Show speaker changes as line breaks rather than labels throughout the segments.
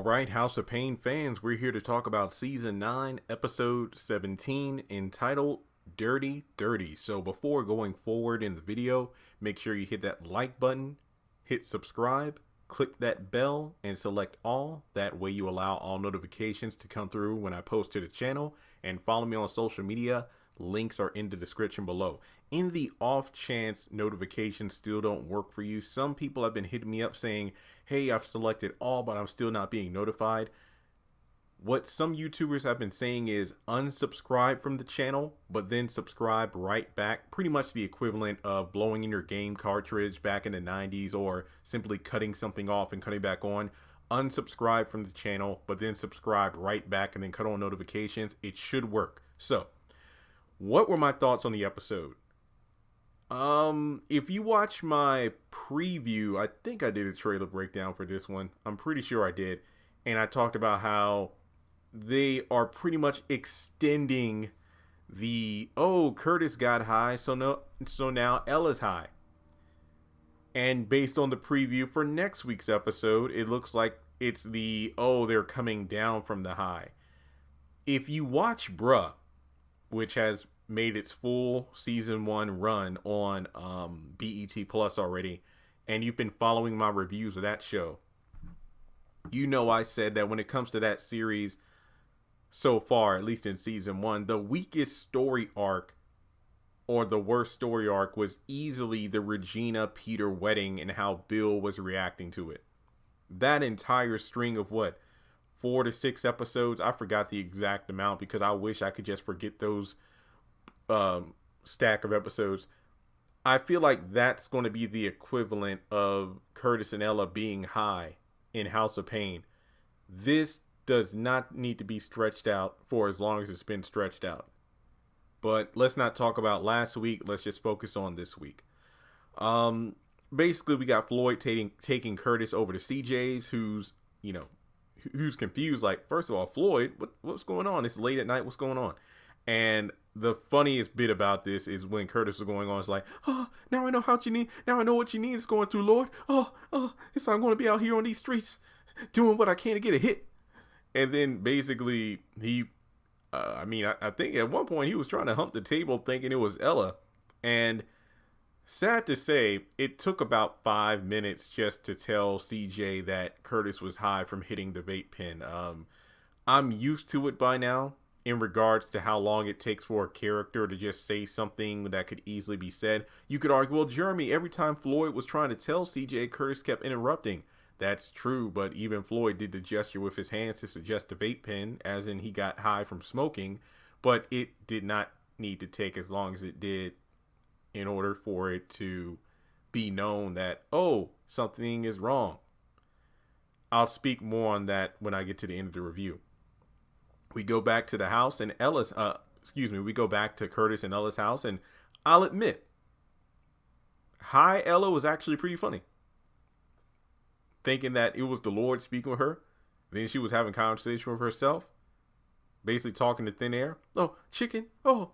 All right, House of Payne fans, we're here to talk about Season 9, Episode 17, entitled Dirty 30. So before going forward in the video, make sure you hit that like button, hit subscribe, click that bell, and select all. That way you allow all notifications to come through when I post to the channel, and follow me on social media. Links are in the description below. In the off chance notifications still don't work for you, some people have been hitting me up saying, hey, I've selected all, but I'm still not being notified. What some YouTubers have been saying is unsubscribe from the channel, but then subscribe right back. Pretty much the equivalent of blowing in your game cartridge back in the 90s, or simply cutting something off and cutting back on. Unsubscribe from the channel, but then subscribe right back and then cut on notifications. It should work. So, what were my thoughts on the episode? If you watch my preview, I think I did a trailer breakdown for this one. I'm pretty sure I did. And I talked about how they are pretty much extending the, oh, Curtis got high, so now Ella's high. And based on the preview for next week's episode, it looks like it's the, oh, they're coming down from the high. If you watch Bruh, which has made its full season 1 run on BET Plus already, and you've been following my reviews of that show, you know I said that when it comes to that series so far, at least in season 1, the weakest story arc, or the worst story arc, was easily the Regina Peter wedding and how Bill was reacting to it. That entire string of 4 to 6 episodes, I forgot the exact amount because I wish I could just forget those stack of episodes. I feel like that's going to be the equivalent of Curtis and Ella being high in House of Payne. This does not need to be stretched out for as long as it's been stretched out. But let's not talk about last week. Let's just focus on this week. Basically, we got Floyd taking Curtis over to CJ's, who's confused. Like, first of all, Floyd, what's going on? It's late at night. What's going on? And the funniest bit about this is when Curtis was going on, it's like, oh, now I know what you need. Now I know what you need is going through, Lord. Oh, it's I'm going to be out here on these streets doing what I can to get a hit. And then basically he, I think at one point he was trying to hump the table thinking it was Ella. And sad to say, it took about 5 minutes just to tell CJ that Curtis was high from hitting the vape pen. I'm used to it by now, in regards to how long it takes for a character to just say something that could easily be said. You could argue, well, Jeremy, every time Floyd was trying to tell CJ, Curtis kept interrupting. That's true, but even Floyd did the gesture with his hands to suggest the vape pen, as in he got high from smoking, but it did not need to take as long as it did in order for it to be known that, oh, something is wrong. I'll speak more on that when I get to the end of the review. We go back to the house and we go back to Curtis and Ella's house, and I'll admit, hi Ella was actually pretty funny. Thinking that it was the Lord speaking with her, then she was having conversation with herself, basically talking to thin air. Oh, chicken. Oh,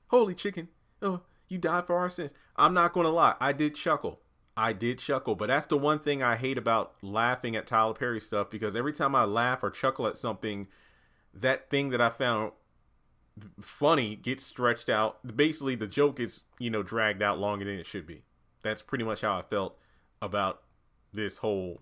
holy chicken. Oh, you died for our sins. I'm not going to lie. I did chuckle, but that's the one thing I hate about laughing at Tyler Perry stuff, because every time I laugh or chuckle at something, that thing that I found funny gets stretched out. Basically, the joke is, dragged out longer than it should be. That's pretty much how I felt about this whole,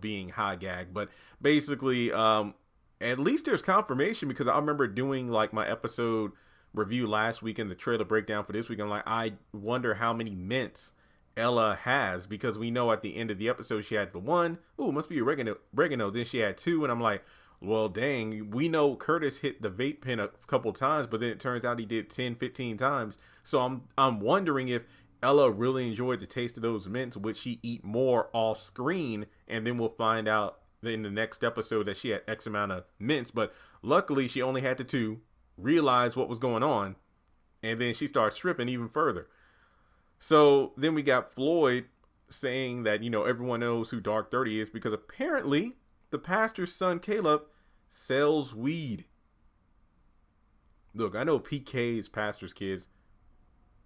being high gag. But basically, at least there's confirmation, because I remember doing like my episode review last week and the trailer breakdown for this week. I'm like, I wonder how many mints Ella has, because we know at the end of the episode she had the one. Oh, must be oregano. Then she had 2, and I'm like, well, dang, we know Curtis hit the vape pen a couple times, but then it turns out he did 10, 15 times. So I'm wondering if Ella really enjoyed the taste of those mints. Would she eat more off screen? And then we'll find out in the next episode that she had X amount of mints. But luckily, she only had the 2, realized what was going on, and then she starts stripping even further. So then we got Floyd saying that, everyone knows who Dark 30 is, because apparently the pastor's son, Caleb, sells weed. Look, I know PK's pastor's kids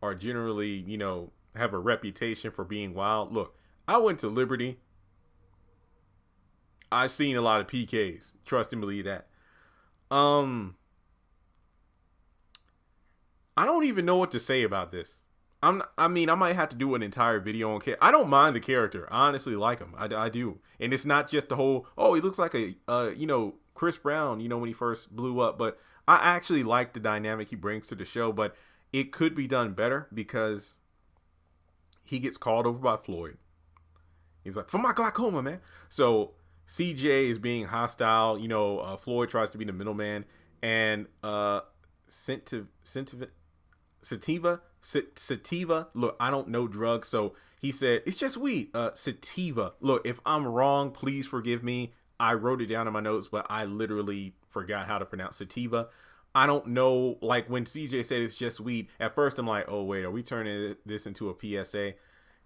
are generally, have a reputation for being wild. Look, I went to Liberty. I've seen a lot of PKs. Trust and believe that. I don't even know what to say about this. I mean, I might have to do an entire video on I don't mind the character. I honestly like him. I do. And it's not just the whole, oh, he looks like a, Chris Brown, when he first blew up. But I actually like the dynamic he brings to the show. But it could be done better because he gets called over by Floyd. He's like, for my glaucoma, man. So CJ is being hostile. Floyd tries to be the middleman. And Sativa, look, I don't know drugs, so he said it's just weed. Sativa, look, if I'm wrong, please forgive me. I wrote it down in my notes, but I literally forgot how to pronounce sativa. I don't know, like when CJ said it's just weed, at first I'm like, oh wait, are we turning this into a PSA?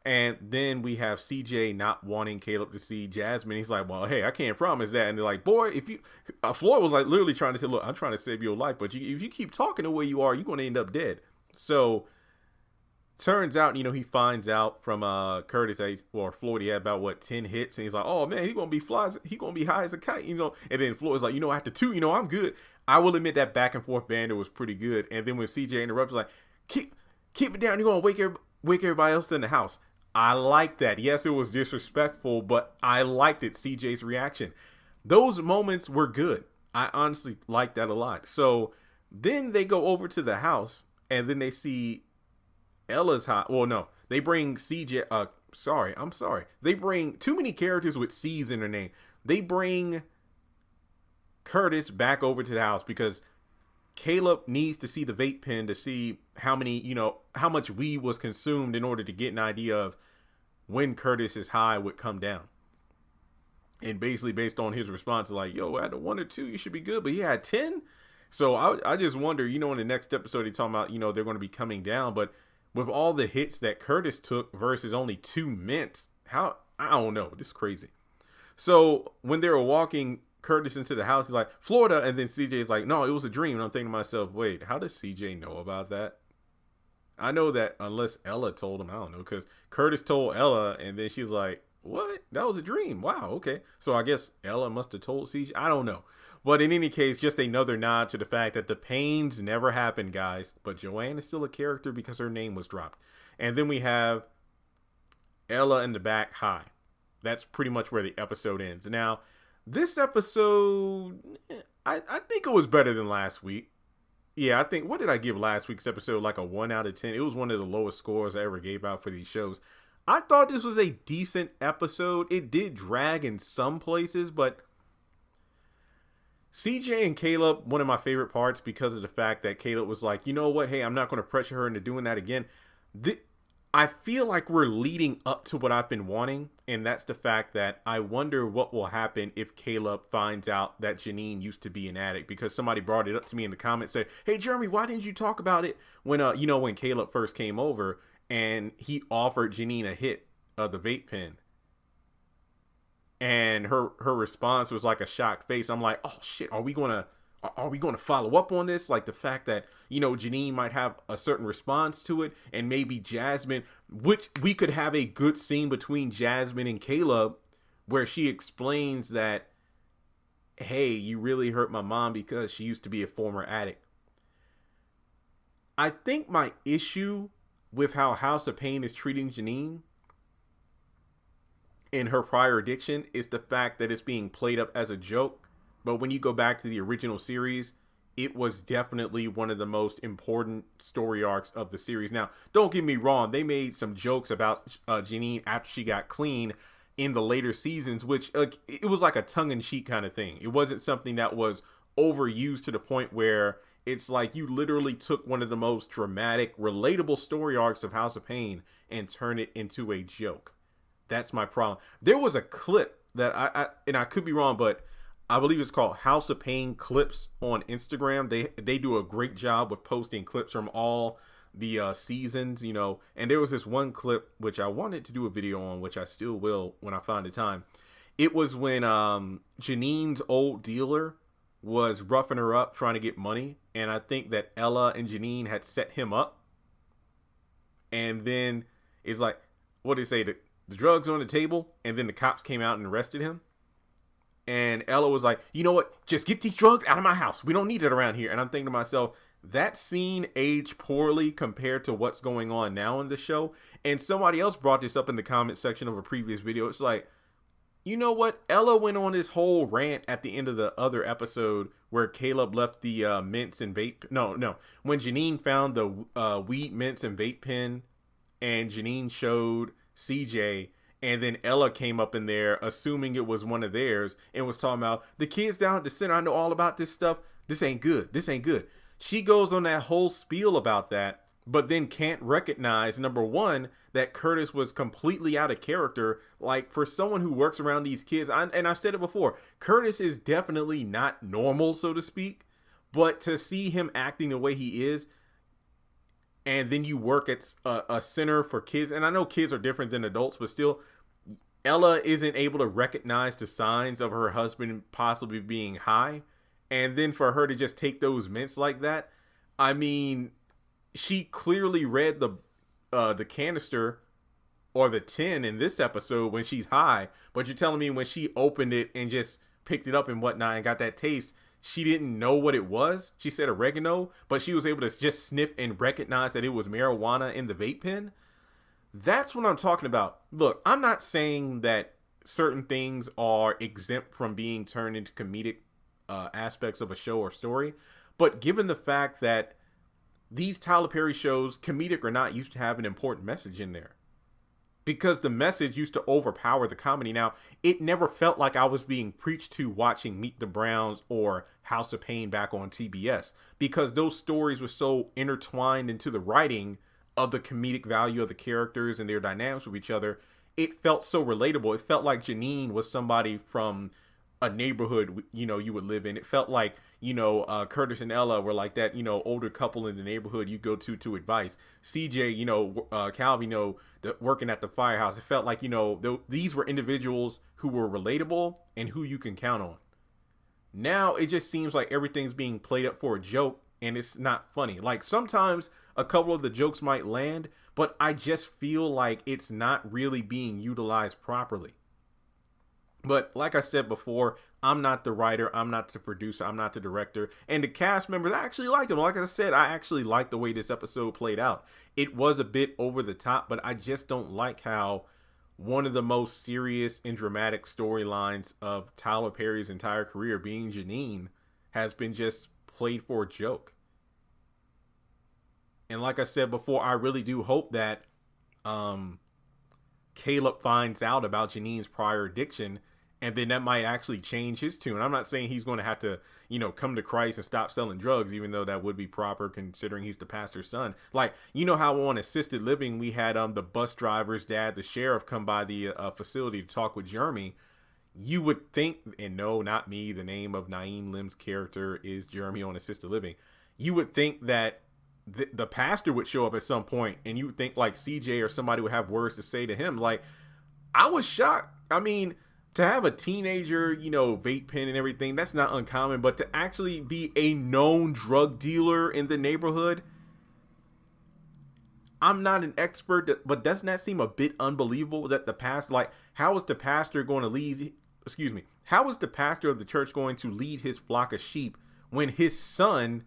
And then we have CJ not wanting Caleb to see Jasmine. He's like, well, hey, I can't promise that. And they're like, boy, if you, Floyd was like literally trying to say, look, I'm trying to save your life, but if you keep talking the way you are, you're going to end up dead. So turns out, he finds out from Curtis or Floyd, he had about 10 hits, and he's like, oh man, he's gonna be high as a kite, and then Floyd's like, after 2, I'm good. I will admit that back and forth banter was pretty good. And then when CJ interrupts, like, keep it down, you're gonna wake everybody else in the house. I like that. Yes, it was disrespectful, but I liked it. CJ's reaction, those moments were good. I honestly liked that a lot. So then they go over to the house, and then they see Ella's hot. Well, no, they bring CJ. I'm sorry. They bring too many characters with C's in their name. They bring Curtis back over to the house because Caleb needs to see the vape pen to see how much weed was consumed in order to get an idea of when Curtis's high would come down. And basically, based on his response, like, yo, at a 1 or 2, you should be good. But he had 10. So I just wonder, in the next episode, he's talking about, they're going to be coming down. But with all the hits that Curtis took versus only 2 mints, I don't know. This is crazy. So when they were walking Curtis into the house, he's like, Florida. And then CJ's like, no, it was a dream. And I'm thinking to myself, wait, how does CJ know about that? I know that unless Ella told him, I don't know. Because Curtis told Ella, and then she's like, what? That was a dream. Wow, okay. So I guess Ella must have told CJ. I don't know. But in any case, just another nod to the fact that the Paynes never happened, guys. But Joanne is still a character because her name was dropped. And then we have Ella in the back high. That's pretty much where the episode ends. Now, this episode, I think it was better than last week. Yeah, I think, what did I give last week's episode? Like a 1 out of 10. It was one of the lowest scores I ever gave out for these shows. I thought this was a decent episode. It did drag in some places, but CJ and Caleb, one of my favorite parts because of the fact that Caleb was like, you know what? Hey, I'm not going to pressure her into doing that again. I feel like we're leading up to what I've been wanting. And that's the fact that I wonder what will happen if Caleb finds out that Janine used to be an addict, because somebody brought it up to me in the comments, said, hey, Jeremy, why didn't you talk about it when, when Caleb first came over and he offered Janine a hit of the vape pen? And her response was like a shocked face. I'm like, oh shit, are we gonna follow up on this? Like the fact that, Janine might have a certain response to it, and maybe Jasmine, which we could have a good scene between Jasmine and Caleb where she explains that, hey, you really hurt my mom because she used to be a former addict. I think my issue with how House of Payne is treating Janine in her prior addiction is the fact that it's being played up as a joke. But when you go back to the original series, it was definitely one of the most important story arcs of the series. Now, don't get me wrong, they made some jokes about Janine after she got clean in the later seasons, which it was like a tongue-in-cheek kind of thing. It wasn't something that was overused to the point where it's like you literally took one of the most dramatic, relatable story arcs of House of Payne and turned it into a joke. That's my problem. There was a clip that I could be wrong, but I believe it's called House of Payne Clips on Instagram. They do a great job with posting clips from all the seasons, and there was this one clip which I wanted to do a video on, which I still will when I find the time. It was when Janine's old dealer was roughing her up trying to get money, and I think that Ella and Janine had set him up, and then it's like, what did they say, the drugs on the table, and then the cops came out and arrested him. And Ella was like, you know what? Just get these drugs out of my house. We don't need it around here. And I'm thinking to myself, that scene aged poorly compared to what's going on now in the show. And somebody else brought this up in the comment section of a previous video. It's like, you know what? Ella went on this whole rant at the end of the other episode where Caleb left the mints and vape. No. When Janine found the weed mints and vape pen, and Janine showed CJ, and then Ella came up in there assuming it was one of theirs and was talking about the kids down at the center. I know all about this stuff. This ain't good. This ain't good. She goes on that whole spiel about that, but then can't recognize, number one, that Curtis was completely out of character. Like, for someone who works around these kids, and I've said it before, Curtis is definitely not normal, so to speak. But to see him acting the way he is, and then you work at a center for kids, and I know kids are different than adults, but still, Ella isn't able to recognize the signs of her husband possibly being high. And then for her to just take those mints like that, I mean, she clearly read the canister or the tin in this episode when she's high. But you're telling me when she opened it and just picked it up and whatnot and got that taste, she didn't know what it was? She said oregano, but she was able to just sniff and recognize that it was marijuana in the vape pen? That's what I'm talking about. Look, I'm not saying that certain things are exempt from being turned into comedic aspects of a show or story, but given the fact that these Tyler Perry shows, comedic or not, used to have an important message in there, because the message used to overpower the comedy. Now, it never felt like I was being preached to watching Meet the Browns or House of Payne back on TBS, because those stories were so intertwined into the writing of the comedic value of the characters and their dynamics with each other. It felt so relatable. It felt like Janine was somebody from a neighborhood, you know, you would live in. It felt like, you know, Curtis and Ella were like that, you know, older couple in the neighborhood you go to advice. CJ, you know, Calvin, you know, working at the firehouse. It felt like, you know, these were individuals who were relatable and who you can count on. Now it just seems like everything's being played up for a joke, and it's not funny. Like, sometimes a couple of the jokes might land, but I just feel like it's not really being utilized properly. But like I said before, I'm not the writer, I'm not the producer, I'm not the director. And the cast members, I actually liked them. Like I said, I actually liked the way this episode played out. It was a bit over the top, but I just don't like how one of the most serious and dramatic storylines of Tyler Perry's entire career, being Janine, has been just played for a joke. And like I said before, I really do hope that Caleb finds out about Janine's prior addiction, and then that might actually change his tune. I'm not saying he's going to have to, you know, come to Christ and stop selling drugs, even though that would be proper considering he's the pastor's son. Like, you know how on assisted living we had the bus driver's dad, the sheriff, come by the facility to talk with Jeremy. You would think, and no, not me, the name of Naeem Lim's character is Jeremy on assisted living. You would think that the pastor would show up at some point, and you would think like CJ or somebody would have words to say to him. Like, I was shocked. I mean, to have a teenager, you know, vape pen and everything, that's not uncommon, but to actually be a known drug dealer in the neighborhood, I'm not an expert, but doesn't that seem a bit unbelievable that the pastor, like, how is the pastor going to lead, how is the pastor of the church going to lead his flock of sheep when his son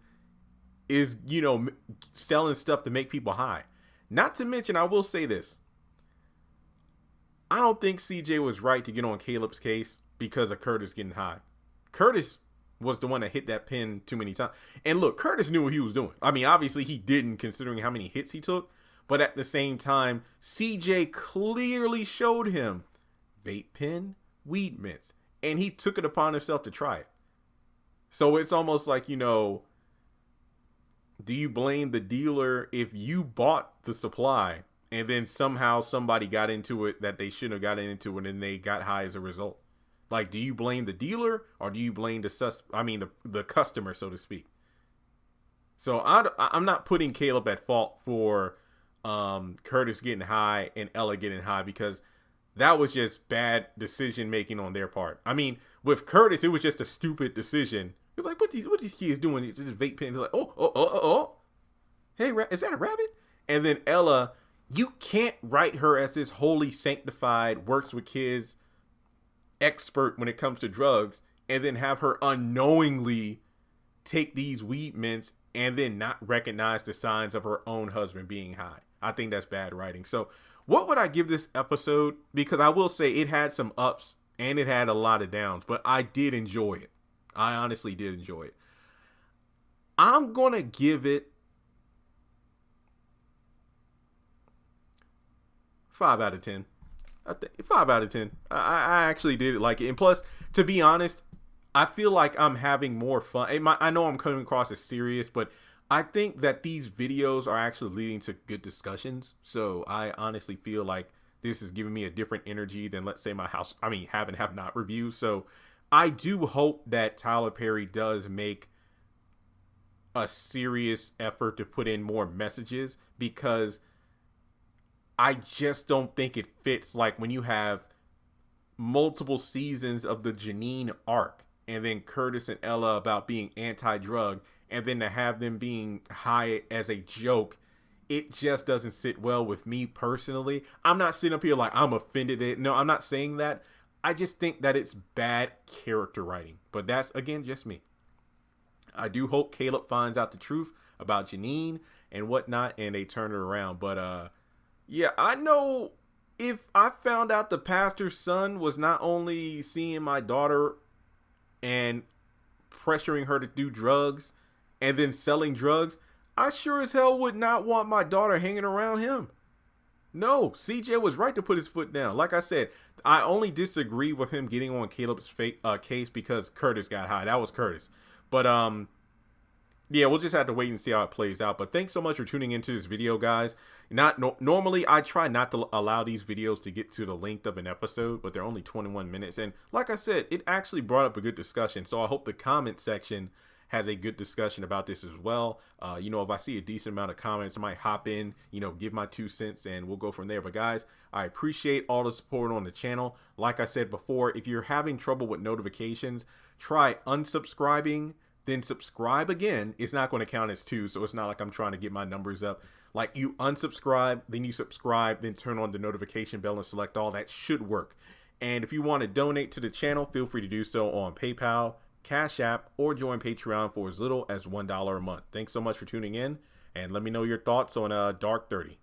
is, you know, selling stuff to make people high? Not to mention, I will say this, I don't think CJ was right to get on Caleb's case because of Curtis getting high. Curtis was the one that hit that pin too many times. And look, Curtis knew what he was doing. I mean, obviously he didn't, considering how many hits he took. But at the same time, CJ clearly showed him vape pen, weed mints, and he took it upon himself to try it. So it's almost like, you know, do you blame the dealer if you bought the supply and then somehow somebody got into it that they shouldn't have gotten into it and they got high as a result? Like, do you blame the dealer or do you blame the customer, so to speak? So I'm not putting Caleb at fault for Curtis getting high and Ella getting high, because that was just bad decision making on their part. I mean, with Curtis, it was just a stupid decision. It was like, what these kids doing? Just vape pen. It's like, oh. Hey, is that a rabbit? And then Ella, you can't write her as this holy sanctified, works with kids expert when it comes to drugs, and then have her unknowingly take these weed mints and then not recognize the signs of her own husband being high. I think that's bad writing. So what would I give this episode? Because I will say it had some ups and it had a lot of downs, but I did enjoy it. I honestly did enjoy it. I'm going to give it 5 out of 10. 5 out of 10. I actually did like it. And plus, to be honest, I feel like I'm having more fun. I know I'm coming across as serious, but I think that these videos are actually leading to good discussions. So I honestly feel like this is giving me a different energy than, let's say, my have and have not reviews. So I do hope that Tyler Perry does make a serious effort to put in more messages, because I just don't think it fits. Like when you have multiple seasons of the Janine arc, and then Curtis and Ella about being anti-drug, and then to have them being high as a joke, it just doesn't sit well with me personally. I'm not sitting up here like I'm offended. No, I'm not saying that. I just think that it's bad character writing. But that's, again, just me. I do hope Caleb finds out the truth about Janine and whatnot, and they turn it around. But, yeah, I know if I found out the pastor's son was not only seeing my daughter and pressuring her to do drugs and then selling drugs, I sure as hell would not want my daughter hanging around him. No, CJ was right to put his foot down. Like I said, I only disagree with him getting on Caleb's case because Curtis got high. That was Curtis. But, yeah, we'll just have to wait and see how it plays out. But thanks so much for tuning into this video, guys. Normally, I try not to allow these videos to get to the length of an episode, but they're only 21 minutes. And like I said, it actually brought up a good discussion. So I hope the comment section has a good discussion about this as well. If I see a decent amount of comments, I might hop in, give my 2 cents, and we'll go from there. But guys, I appreciate all the support on the channel. Like I said before, if you're having trouble with notifications, try unsubscribing, then subscribe again. It's not going to count as 2, so it's not like I'm trying to get my numbers up. Like, you unsubscribe, then you subscribe, then turn on the notification bell and select all. That should work. And if you want to donate to the channel, feel free to do so on PayPal, Cash App, or join Patreon for as little as $1 a month. Thanks so much for tuning in, and let me know your thoughts on Dark 30.